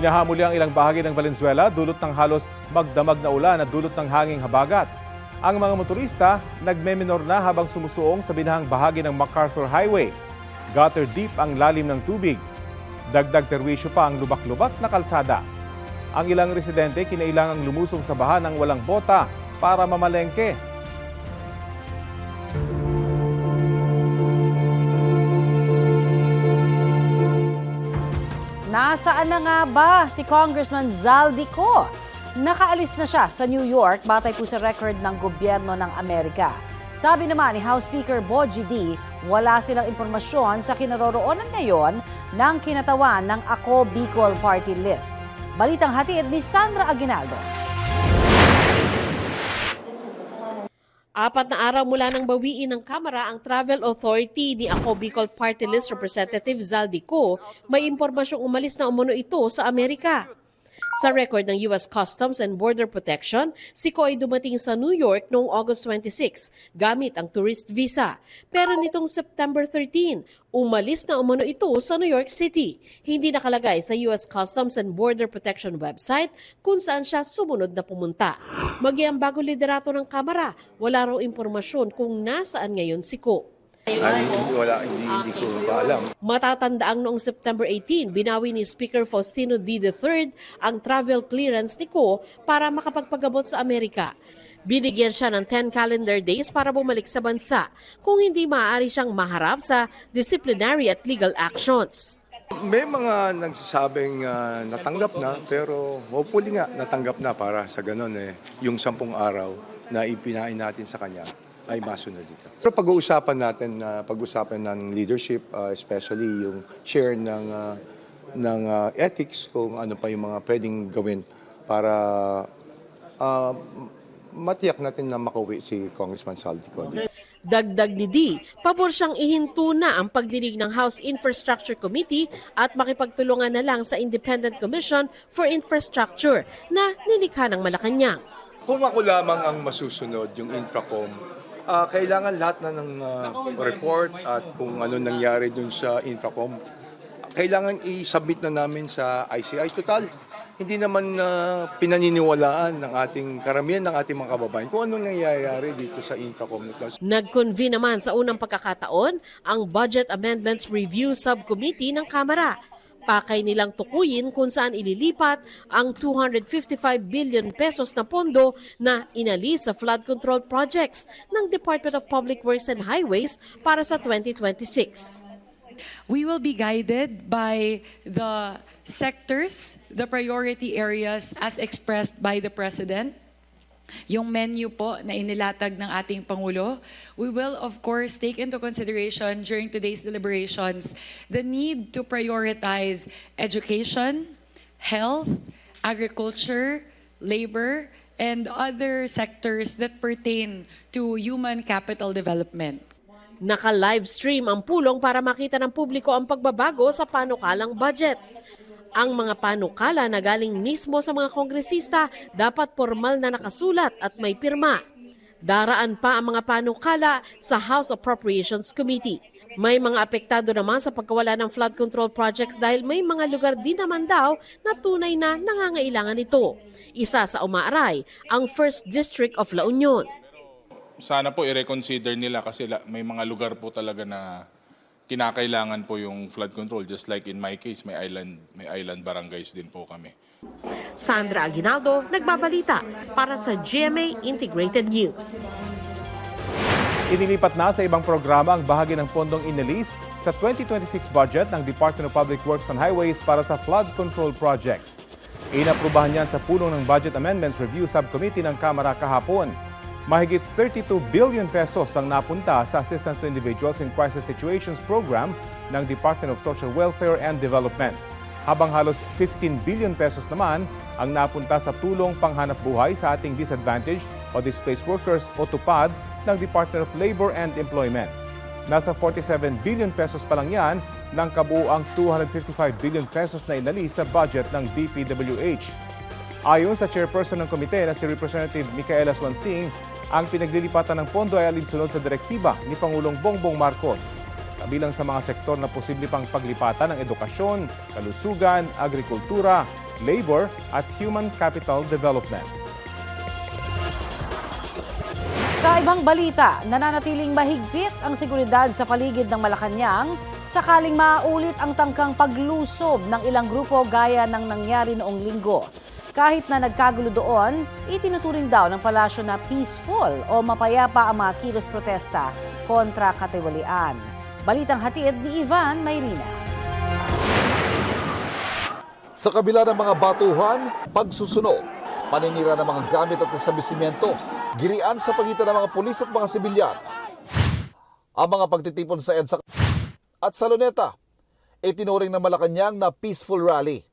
Binahamuli ang ilang bahagi ng Valenzuela dulot ng halos magdamag na ulan at dulot ng hanging habagat. Ang mga motorista nagmeminor na habang sumusuong sa binahang bahagi ng MacArthur Highway. Gutter deep ang lalim ng tubig. Dagdag perwisyo pa ang lubak-lubak na kalsada. Ang ilang residente kinailangang lumusong sa baha ng walang bota para mamalengke. Nasaan na nga ba si Congressman Zaldico? Nakaalis na siya sa New York batay po sa record ng gobyerno ng Amerika. Sabi naman ni House Speaker Bogie D, wala silang impormasyon sa kinaroroonan ngayon ng kinatawan ng Ako Bicol Party List. Balitang hatid ni Sandra Aguinaldo. 4 na araw mula nang bawiin ng Kamara ang Travel Authority ni Ako Bicol Party List Representative Zaldico, may impormasyong umalis na umano ito sa Amerika. Sa record ng U.S. Customs and Border Protection, si Ko ay dumating sa New York noong August 26 gamit ang tourist visa. Pero nitong September 13, umalis na umano ito sa New York City. Hindi nakalagay sa U.S. Customs and Border Protection website kung saan siya sumunod na pumunta. Maging ang bago liderato ng Kamara, wala raw impormasyon kung nasaan ngayon si Ko. Hindi ko pa alam. Matatandaang noong September 18, binawi ni Speaker Faustino D. III ang travel clearance ni Ko para makapagpagamot sa Amerika. Binigyan siya ng 10 calendar days para bumalik sa bansa kung hindi maaari siyang maharap sa disciplinary at legal actions. May mga nagsasabing natanggap na, pero hopefully nga natanggap na para sa ganun yung 10 araw na ipinain natin sa kanya ay masunod dito. Pero pag-uusapan natin ng leadership, especially yung share ng ethics, kung ano pa yung mga pwedeng gawin para matiyak natin na makauwi si Congressman Zaldico. Dagdag ni D, pabor siyang ihinto na ang pagdinig ng House Infrastructure Committee at makipagtulungan na lang sa Independent Commission for Infrastructure na nilikha ng Malacanang. Kung ako lamang ang masusunod, yung Infracom, kailangan lahat na ng report at kung ano nangyari dun sa Infracom, kailangan i-submit na namin sa ICI. Total, hindi naman pinaniniwalaan ng ating karamihan ng ating mga kababayan kung ano nangyayari dito sa Infracom. Nag-convene naman sa unang pagkakataon ang Budget Amendments Review Subcommittee ng Kamara. Pakay nilang tukuyin kung saan ililipat ang 255 billion pesos na pondo na inalis sa flood control projects ng Department of Public Works and Highways para sa 2026. We will be guided by the sectors, the priority areas as expressed by the President. Yung menu po na inilatag ng ating Pangulo, we will of course take into consideration during today's deliberations the need to prioritize education, health, agriculture, labor, and other sectors that pertain to human capital development. Naka-livestream ang pulong para makita ng publiko ang pagbabago sa panukalang budget. Ang mga panukala na galing mismo sa mga kongresista dapat formal na nakasulat at may pirma. Daraan pa ang mga panukala sa House Appropriations Committee. May mga apektado naman sa pagkawala ng flood control projects dahil may mga lugar din naman daw na tunay na nangangailangan ito. Isa sa umaaray, ang 1st District of La Union. Sana po i-reconsider nila kasi may mga lugar po talaga na kinakailangan po yung flood control. Just like in my case, may island barangays din po kami. Sandra Aguinaldo, nagbabalita para sa GMA Integrated News. Inilipat na sa ibang programa ang bahagi ng pondong inilis sa 2026 budget ng Department of Public Works and Highways para sa flood control projects. Inaprubahan yan sa pulong ng Budget Amendments Review Subcommittee ng Kamara kahapon. Mahigit 32 billion pesos ang napunta sa Assistance to Individuals in Crisis Situations Program ng Department of Social Welfare and Development. Habang halos 15 billion pesos naman ang napunta sa tulong panghanap buhay sa ating disadvantaged o displaced workers o TUPAD ng Department of Labor and Employment. Nasa 47 billion pesos pa lang yan ng kabuuang 255 billion pesos na inalis sa budget ng DPWH. Ayon sa chairperson ng komite na si Representative Micaela Swansing, ang pinaglilipatan ng pondo ay alinsunod sa direktiba ni Pangulong Bongbong Marcos. Kabilang sa mga sektor na posible pang paglipatan ng edukasyon, kalusugan, agrikultura, labor at human capital development. Sa ibang balita, nananatiling mahigpit ang seguridad sa paligid ng Malacanang sakaling maulit ang tangkang paglusob ng ilang grupo gaya ng nangyari noong linggo. Kahit na nagkagulo doon, itinuturing daw ng palasyo na peaceful o mapayapa ang mga kilos protesta kontra katiwalian. Balitang hatid ni Ivan Mayrina. Sa kabila ng mga batuhan, pagsusunog, paninira ng mga gamit at establishmento, girian sa pagitan ng mga pulis at mga sibilyan. Ang mga pagtitipon sa EDSA at sa Luneta, itinuring ng Malacanang na peaceful rally.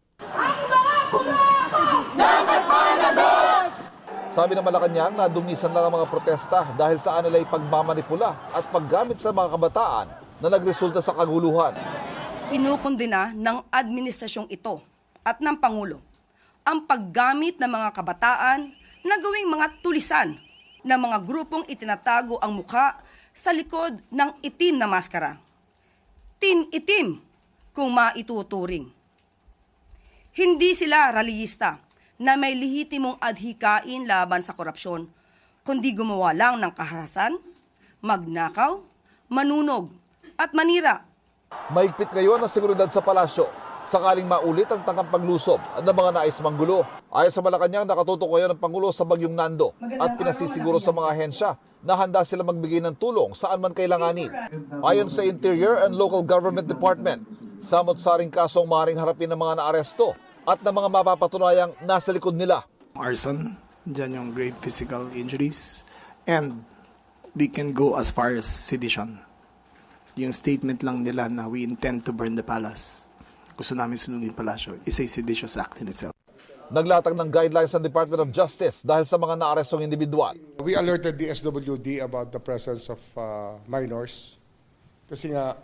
Sabi ng Malacanang na dungisan lang ang mga protesta dahil sa anilay pagmamanipula at paggamit sa mga kabataan na nagresulta sa kaguluhan. Kinukundina ng administrasyong ito at ng Pangulo ang paggamit ng mga kabataan na gawing mga tulisan ng mga grupong itinatago ang mukha sa likod ng itim na maskara. Tin-itim kung maituturing. Hindi sila rallyista na may lehitimong adhikain laban sa korupsyon, kundi gumawa lang ng kaharasan, magnakaw, manunog, at manira. Mahigpit ngayon ang seguridad sa palasyo sakaling maulit ang tangkang paglusob ng mga nais manggulo. Ayon sa Malacanang, nakatutok ngayon ang Pangulo sa Bagyong Nando at pinasisiguro sa mga ahensya na handa sila magbigay ng tulong saan man kailanganin. Ayon sa Interior and Local Government Department, samot-saring kasong maaaring harapin ng mga naaresto at ng mga mapapatunayang nasa likod nila. Arson, dyan yung grave physical injuries, and we can go as far as sedition. Yung statement lang nila na we intend to burn the palace, gusto namin sunugin palasyo, is a seditious act in itself. Naglatag ng guidelines ang Department of Justice dahil sa mga naarestong individual. We alerted the SWD about the presence of minors. Kasi nga,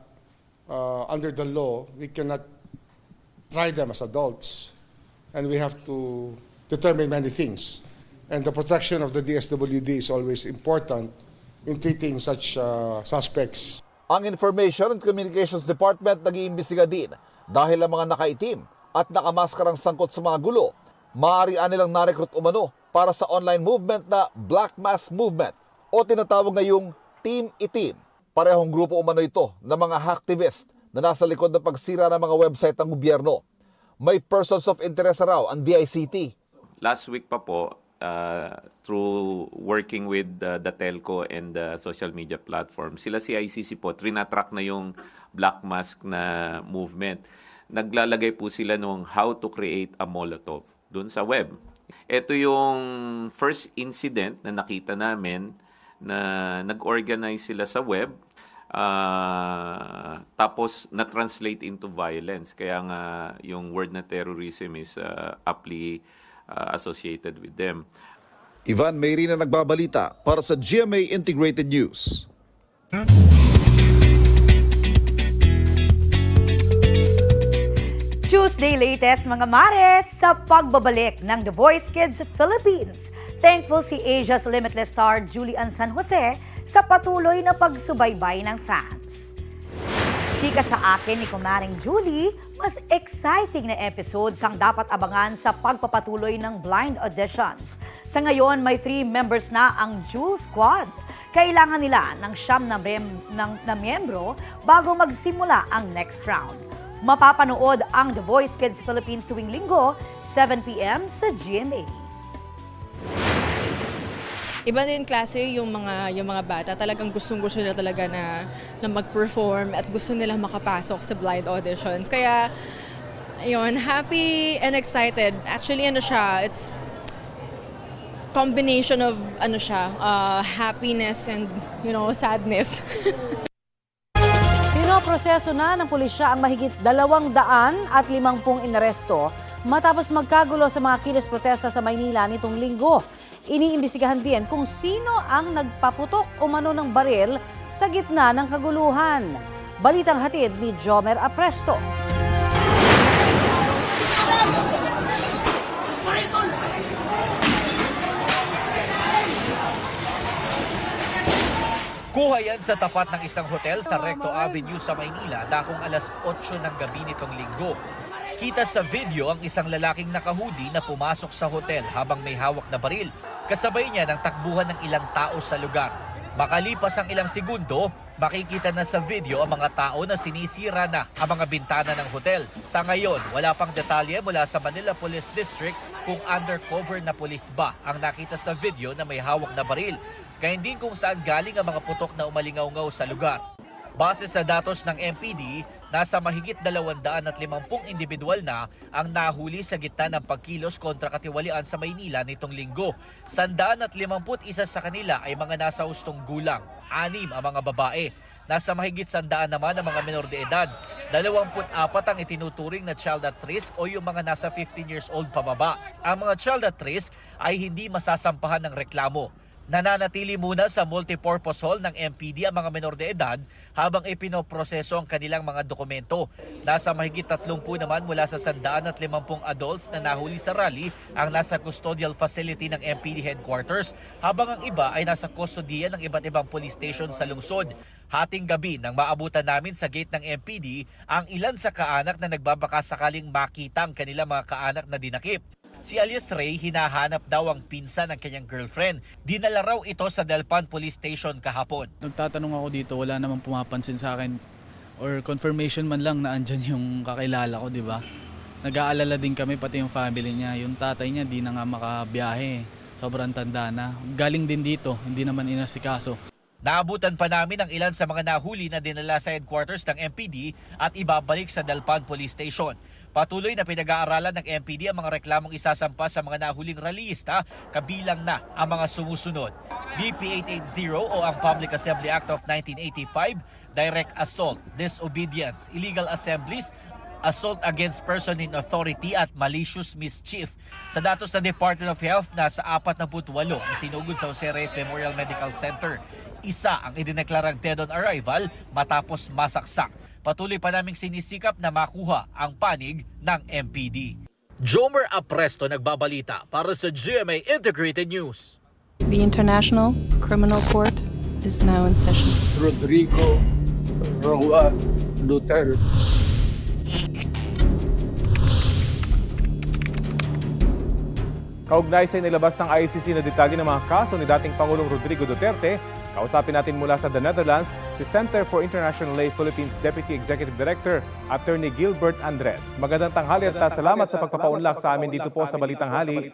under the law, we cannot try them as adults. And we have to determine many things. And the protection of the DSWD is always important in treating such suspects. Ang Information and Communications Department nag-iimbestiga din dahil ang mga nakaitim at nakamaskarang sangkot sa mga gulo, maaarian nilang narekrut umano para sa online movement na Black Mask Movement o tinatawag ngayong Team Itim. Parehong grupo umano ito ng mga hacktivist na nasa likod ng pagsira ng mga website ng gobyerno. May persons of interest raw ang DICT. Last week pa po, through working with the telco and the social media platform, sila CICC po, trinatrack na yung Black Mask na movement. Naglalagay po sila nung how to create a Molotov dun sa web. Ito yung first incident na nakita namin na nag-organize sila sa web, tapos na-translate into violence. Kaya nga yung word na terrorism is aptly associated with them. Ivan Mayrina nagbabalita para sa GMA Integrated News. Tuesday latest mga mares sa pagbabalik ng The Voice Kids Philippines. Thankful si Asia's Limitless star Julian San Jose sa patuloy na pagsubaybay ng fans. Chika sa akin ni Kumaring Julie, mas exciting na episodes ang dapat abangan sa pagpapatuloy ng blind auditions. Sa ngayon, may 3 members na ang Jewel Squad. Kailangan nila ng 9 na miyembro bago magsimula ang next round. Mapapanood ang The Voice Kids Philippines tuwing linggo, 7 p.m. sa GMA. Iba din klase yung mga bata. Talagang gustong-gusto nila talaga na mag-perform at gusto nilang makapasok sa blind auditions. Kaya, yun, happy and excited. Actually, it's combination of, happiness and, sadness. Pinoproseso na ng pulisya ang mahigit 250 inaresto matapos magkagulo sa mga kilos protesta sa Maynila nitong linggo. Iniimbestigahan din kung sino ang nagpaputok umano ng baril sa gitna ng kaguluhan. Balitang hatid ni Jomer Apresto. Kuha yan sa tapat ng isang hotel sa Recto Avenue sa Maynila dakong alas 8 ng gabi nitong linggo. Kita sa video ang isang lalaking naka-hoodie na pumasok sa hotel habang may hawak na baril. Kasabay niya ng takbuhan ng ilang tao sa lugar. Makalipas ang ilang segundo, makikita na sa video ang mga tao na sinisira na ang mga bintana ng hotel. Sa ngayon, wala pang detalye mula sa Manila Police District kung undercover na pulis ba ang nakita sa video na may hawak na baril. Gayon din kung saan galing ang mga putok na umalingaw-ngaw sa lugar. Base sa datos ng MPD, nasa mahigit 250 individual na ang nahuli sa gitna ng pagkilos kontra katiwalian sa Maynila nitong linggo. 151 sa kanila ay mga nasa hustong gulang, 6 ang mga babae. Nasa mahigit 100 naman ang mga menor de edad. 24 ang itinuturing na child at risk o yung mga nasa 15 years old pababa. Ang mga child at risk ay hindi masasampahan ng reklamo. Nananatili muna sa multipurpose hall ng MPD ang mga menor de edad habang ipinoproseso ang kanilang mga dokumento. Nasa mahigit 30 naman mula sa 150 adults na nahuli sa rally ang nasa custodial facility ng MPD headquarters habang ang iba ay nasa kustodiya ng iba't ibang police station sa lungsod. Hating gabi nang maabutan namin sa gate ng MPD ang ilan sa kaanak na nagbabaka sakaling makita ang kanilang mga kaanak na dinakip. Si alias Ray, hinahanap daw ang pinsan ng kanyang girlfriend. Dinala raw ito sa Delpan Police Station kahapon. Nagtatanong ako dito, wala namang pumapansin sa akin or confirmation man lang na andyan yung kakilala ko, di ba? Nag-aalala din kami, pati yung family niya. Yung tatay niya, di na nga makabiyahe. Sobrang tanda na. Galing din dito, hindi naman inasikaso. Naabutan pa namin ang ilan sa mga nahuli na dinala sa headquarters ng MPD at ibabalik sa Delpan Police Station. Patuloy na pinag-aaralan ng MPD ang mga reklamong isasampa sa mga nahuling rallyista, kabilang na ang mga sumusunod. BP 880 o ang Public Assembly Act of 1985, direct assault, disobedience, illegal assemblies, assault against person in authority at malicious mischief. Sa datos ng Department of Health, nasa 48 ang sinugod sa Jose Reyes Memorial Medical Center. Isa ang idineklarang dead on arrival matapos masaksak. Patuloy pa naming sinisikap na makuha ang panig ng MPD. Jomer Apresto nagbabalita para sa GMA Integrated News. The International Criminal Court is now in session. Rodrigo Roa Duterte. Kaugnay sa inilabas ng ICC na detalye ng mga kaso ni dating Pangulong Rodrigo Duterte, kausapin natin mula sa The Netherlands si Center for International Law Philippines Deputy Executive Director, Attorney Gilbert Andres. Magandang tanghali at salamat sa pagpapaunlak sa amin dito po sa Balitang Hali.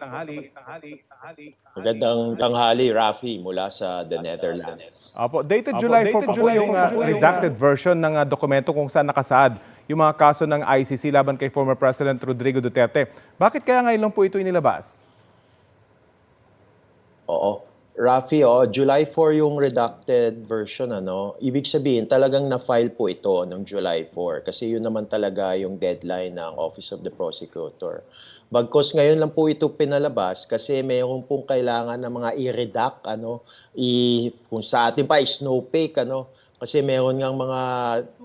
Magandang tanghali, Rafi, mula sa The Netherlands. Apo, dated July 4 pa po yung redacted version ng dokumento kung saan nakasaad yung mga kaso ng ICC laban kay former President Rodrigo Duterte. Bakit kaya ngayon lang po ito inilabas? Oo. Rafi, July 4 yung redacted version. Ibig sabihin, talagang na-file po ito noong July 4 kasi yun naman talaga yung deadline ng Office of the Prosecutor. Bagkos ngayon lang po ito pinalabas kasi mayroon pong kailangan ng mga i-redact, kung sa atin pa, snowflake, kasi meron ngang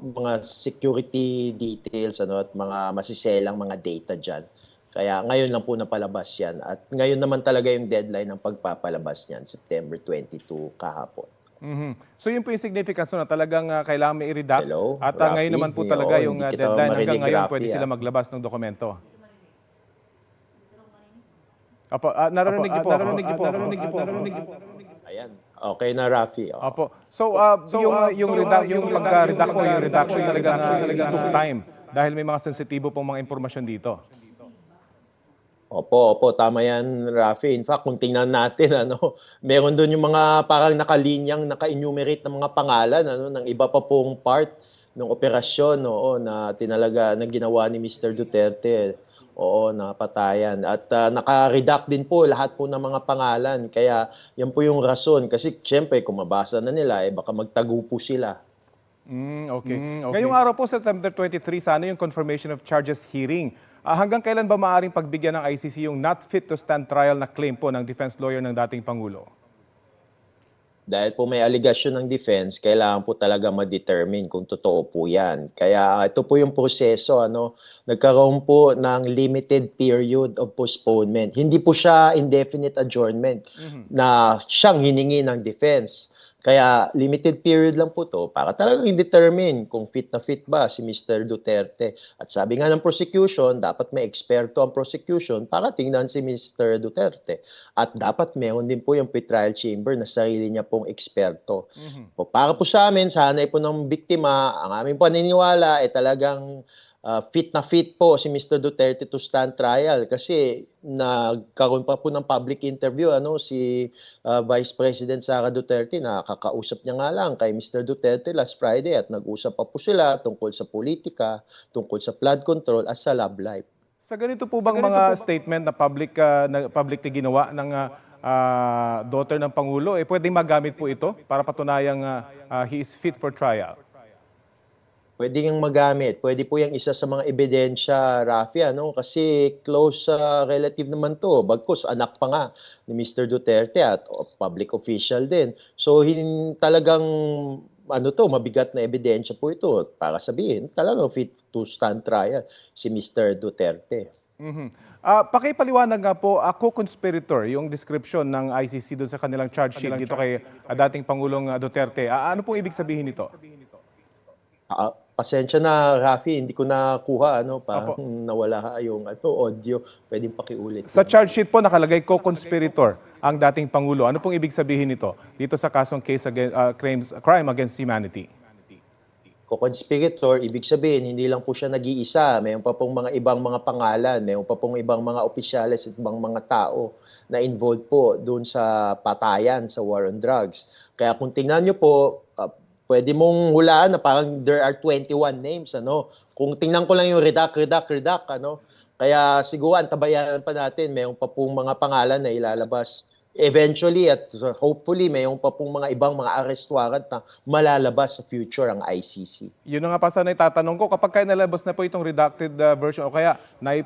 mga security details at mga masiselang mga data dyan. Kaya ngayon lang po napalabas yan. At ngayon naman talaga yung deadline ng pagpapalabas niyan, September 22 kahapon. Mm-hmm. So yun po yung significance na talagang kailangan may i-redact. At Rafi, ngayon naman po talaga yung deadline. Hanggang ngayon Rafi, pwede sila maglabas ng dokumento. Apo, narinig niyo po. Ayan. Okay na, Rafi. Apo. So, yung pag-redact po, yung redaction talaga took time dahil may mga sensitibo pong mga impormasyon dito. Opo, tama yan, Rafi. In fact, kung tingnan natin, meron doon yung mga parang nakalinyang, naka-enumerate ng mga pangalan, ng iba pa pong part ng operasyon, na ginawa ni Mr. Duterte, na patayan. At naka-redact din po lahat po ng mga pangalan. Kaya yan po yung rason. Kasi siyempre, kung mabasa na nila, baka magtago po sila. Okay. Ngayong araw po, September 23, sana yung confirmation of charges hearing. Hanggang kailan ba maaaring pagbigyan ng ICC yung not fit to stand trial na claim po ng defense lawyer ng dating Pangulo? Dahil po may allegation ng defense, kailangan po talaga ma-determine kung totoo po yan. Kaya ito po yung proseso. Nagkaroon po ng limited period of postponement. Hindi po siya indefinite adjournment na siyang hiningi ng defense. Kaya limited period lang po to para talagang i-determine kung fit na fit ba si Mr. Duterte. At sabi nga ng prosecution, dapat may eksperto ang prosecution para tingnan si Mr. Duterte. At dapat meron din po yung pretrial chamber na sarili niya pong eksperto. Po, para po sa amin, sa hanay po ng biktima, ang aming paniniwala ay talagang fit na fit po si Mr. Duterte to stand trial kasi nagkaroon pa po ng public interview si Vice President Sara Duterte na kakausap niya nga lang kay Mr. Duterte last Friday at nag-usap pa po sila tungkol sa politika, tungkol sa flood control at sa love life. Sa ganito po bang mga statement na public na ginawa ng daughter ng Pangulo, pwedeng magamit po ito para patunayang he is fit for trial? Pwede yung magamit. Pwede po yung isa sa mga ebidensya, Rafi, kasi close relative naman to. Bagkus, anak pa nga ni Mr. Duterte at public official din. So, talagang mabigat na ebidensya po ito para sabihin, talagang fit to stand trial si Mr. Duterte. Pakipaliwanag nga po, co-conspirator, yung description ng ICC doon sa kanilang charge sheet dito kay dating Pangulong Duterte. Ano pong ibig sabihin nito? Pasensya na, Rafi, hindi ko nakuha, parang nawala yung audio. Pwedeng pakiulit. Sa charge sheet po nakalagay co-conspirator ang dating Pangulo. Ano pong ibig sabihin nito dito sa kasong crime against humanity? Co-conspirator, ibig sabihin, hindi lang po siya nag-iisa. Mayroon pa pong mga ibang mga pangalan, mayroon pa pong ibang mga opisyales at ibang mga tao na involved po doon sa patayan, sa war on drugs. Kaya kung tingnan nyo po, pwede mong hulaan na parang there are 21 names, Kung tingnan ko lang yung redact, Kaya siguro antabayan pa natin, mayroon pa pong mga pangalan na ilalabas eventually at hopefully mayroon pa pong mga ibang mga arrest warrant na malalabas sa future ang ICC. Yun na nga pa sana itatanong ko, kapag kaya nalabas na po itong redacted version o kaya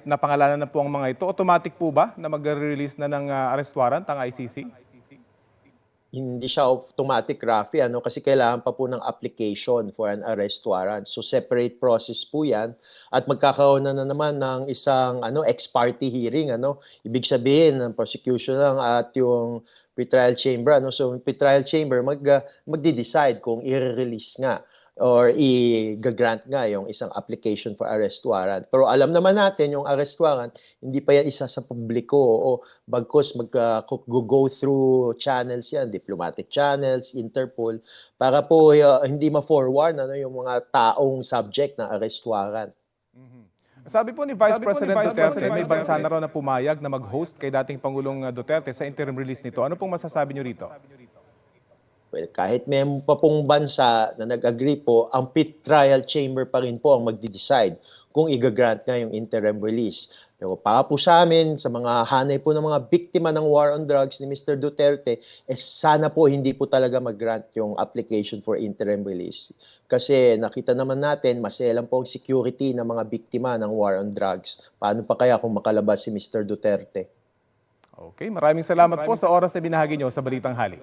napangalanan na po ang mga ito, automatic po ba na mag-release na ng arrest warrant ang ICC? Hindi siya automatic, Rafi, kasi kailangan pa po ng application for an arrest warrant. So separate process po yan at magkakaroon na naman ng isang ex parte hearing. Ibig sabihin ng prosecution lang at yung pretrial chamber. So yung pretrial chamber magde-decide kung i-release nga or i-grant nga yung isang application for arrest warrant. Pero alam naman natin yung arrest warrant, hindi pa yan isa sa publiko o bagkus go through channels yan, diplomatic channels, Interpol, para po hindi ma-forward yung mga taong subject ng arrest warrant. Sabi po ni Vice President Duterte, may bansa na raw na pumayag na mag-host kay dating Pangulong Duterte sa interim release nito. Ano pong masasabi niyo rito? Well, kahit may pa pong bansa na nag-agree po, ang pretrial chamber pa rin po ang magde-decide kung i-grant nga yung interim release. Pero para po sa amin, sa mga hanay po ng mga biktima ng war on drugs ni Mr. Duterte, sana po hindi po talaga mag-grant yung application for interim release. Kasi nakita naman natin, maselan po ang security ng mga biktima ng war on drugs. Paano pa kaya kung makalabas si Mr. Duterte? Okay, maraming salamat po sa oras na binahagi niyo sa Balitang Hali.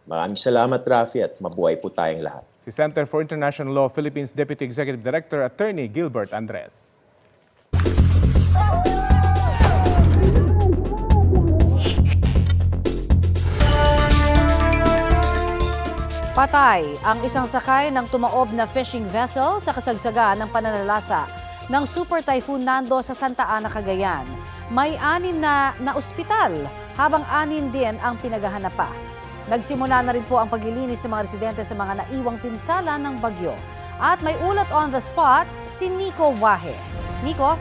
Maraming salamat, Rafi, at mabuhay po tayong lahat. Si Center for International Law Philippines Deputy Executive Director Attorney Gilbert Andres. Patay ang isang sakay ng tumaob na fishing vessel sa kasagsagan ng pananalasa ng Super Typhoon Nando sa Santa Ana, Cagayan. May 6 na ospital, habang 6 din ang pinaghahanap pa. Nagsimula na rin po ang paglilinis sa mga residente sa mga naiwang pinsala ng bagyo. At may ulat on the spot, si Nico Wahe. Nico?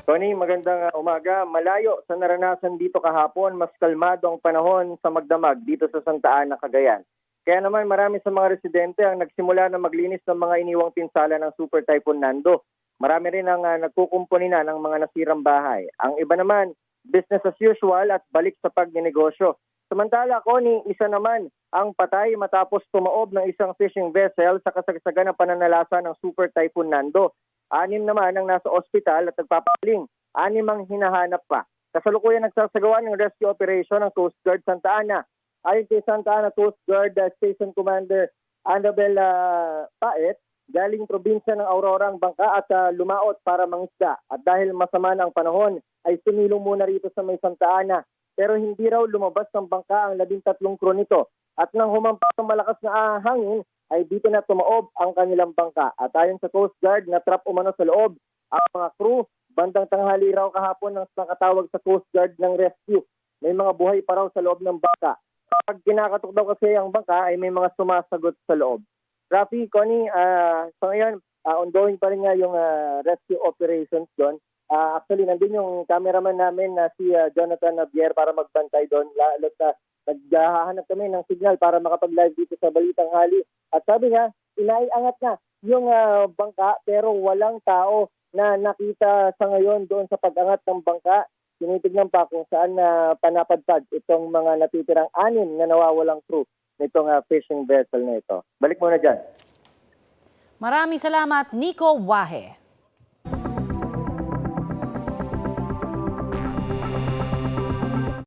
Tony, magandang umaga. Malayo sa naranasan dito kahapon, mas kalmado ang panahon sa magdamag dito sa Santa Ana, Cagayan. Kaya naman marami sa mga residente ang nagsimula na maglinis ng mga iniwang pinsala ng Super Typhoon Nando. Marami rin ang nagkukumpuni na ng mga nasirang bahay. Ang iba naman, business as usual at balik sa pagnenegosyo. Samantala, Connie, isa naman ang patay matapos tumaob ng isang fishing vessel sa kasagsagan ng pananalasa ng Super Typhoon Nando. 6 naman ang nasa ospital at nagpapaling. 6 ang hinahanap pa. Kasalukuyan nagsasagawa ng rescue operation ng Coast Guard Santa Ana. Ayon kay Santa Ana Coast Guard Station Commander Annabel Paet, galing probinsya ng Aurora ang bangka at lumaot para mangisda. At dahil masama na ang panahon, ay sumilong muna rito sa may Santa Ana. Pero hindi raw lumabas ng bangka ang 13 crew nito. at nang humampas ng malakas na hangin ay dito na tumaob ang kanilang bangka. At ayon sa Coast Guard, na-trap umano sa loob ang mga crew. Bandang tanghali raw kahapon nang nakatawag sa Coast Guard ng rescue. May mga buhay pa raw sa loob ng bangka. Kapag kinakatok daw kasi ang bangka ay may mga sumasagot sa loob. Rafi, Connie, so ngayon, ongoing pa rin nga yung rescue operations doon. Actually, nandun yung cameraman namin na si Jonathan Navier para magbantay doon. Lalo na naghahanap kami ng signal para makapag-live dito sa Balitang Hali. At sabi nga, inaiangat na yung bangka pero walang tao na nakita sa ngayon doon sa pag-angat ng bangka. Tinitignan pa kung saan panapadpad itong mga natitirang 6 na nawawalang crew nitong fishing vessel na ito. Balik muna dyan. Maraming salamat, Nico Wahe.